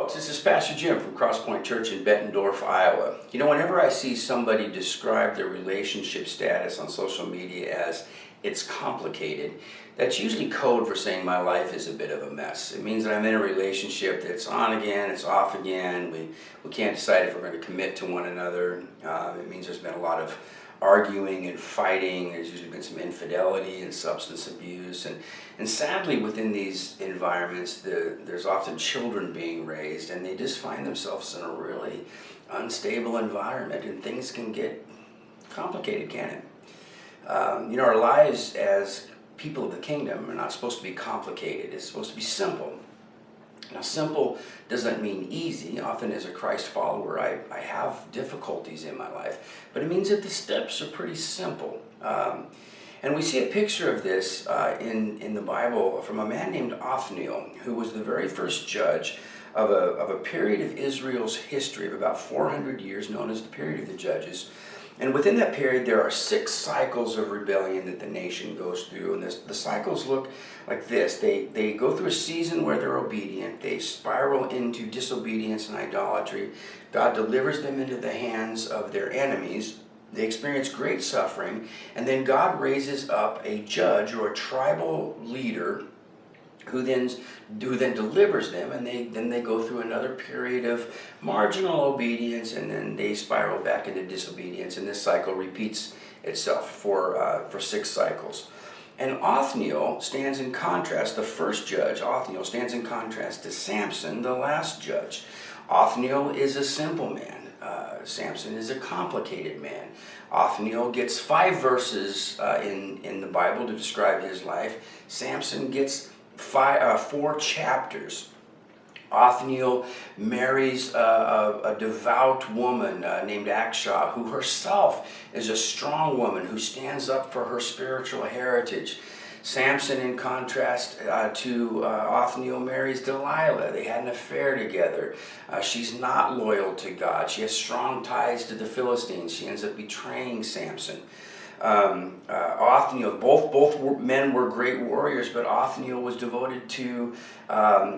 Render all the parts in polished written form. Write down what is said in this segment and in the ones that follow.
folks, this is Pastor Jim from Crosspoint Church in Bettendorf, Iowa. You know, whenever I see somebody describe their relationship status on social media as it's complicated, that's usually code for saying my life is a bit of a mess. It means that I'm in a relationship that's on again, it's off again, we can't decide if we're going to commit to one another. It means there's been a lot of arguing and fighting. There's usually been some infidelity and substance abuse, and sadly within these environments there's often children being raised, and they just find themselves in a really unstable environment, and things can get complicated, can it? You know, our lives as people of the kingdom are not supposed to be complicated. It's supposed to be simple. Now, simple doesn't mean easy. Often as a Christ follower, I have difficulties in my life, but it means that the steps are pretty simple. And we see a picture of this in the Bible from a man named Othniel, who was the very first judge of a period of Israel's history of about 400 years, known as the period of the Judges. And within that period, there are 6 cycles of rebellion that the nation goes through. And the cycles look like this. They go through a season where they're obedient. They spiral into disobedience and idolatry. God delivers them into the hands of their enemies. They experience great suffering. And then God raises up a judge or a tribal leader who then delivers them, and then they go through another period of marginal obedience, and then they spiral back into disobedience, and this cycle repeats itself for 6 cycles. And Othniel stands in contrast, the first judge, Othniel, stands in contrast to Samson, the last judge. Othniel is a simple man. Samson is a complicated man. Othniel gets 5 verses in the Bible to describe his life. Samson gets 4 chapters. Othniel marries a devout woman named Akshah, who herself is a strong woman who stands up for her spiritual heritage. Samson, in contrast to Othniel, marries Delilah. They had an affair together. She's not loyal to God. She has strong ties to the Philistines. She ends up betraying Samson. Othniel, both men were great warriors, but Othniel was devoted to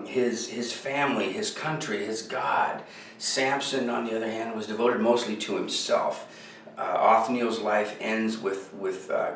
his family, his country, his God. Samson, on the other hand, was devoted mostly to himself. Othniel's life ends with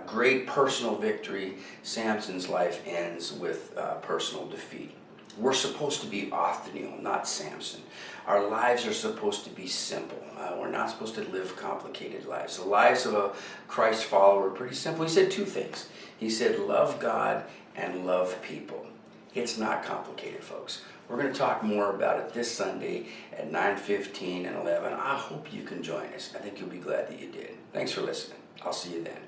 great personal victory. Samson's life ends with personal defeat. We're supposed to be Othniel, not Samson. Our lives are supposed to be simple. We're not supposed to live complicated lives. The lives of a Christ follower are pretty simple. He said 2 things. He said, love God and love people. It's not complicated, folks. We're going to talk more about it this Sunday at 9:15 and 11. I hope you can join us. I think you'll be glad that you did. Thanks for listening. I'll see you then.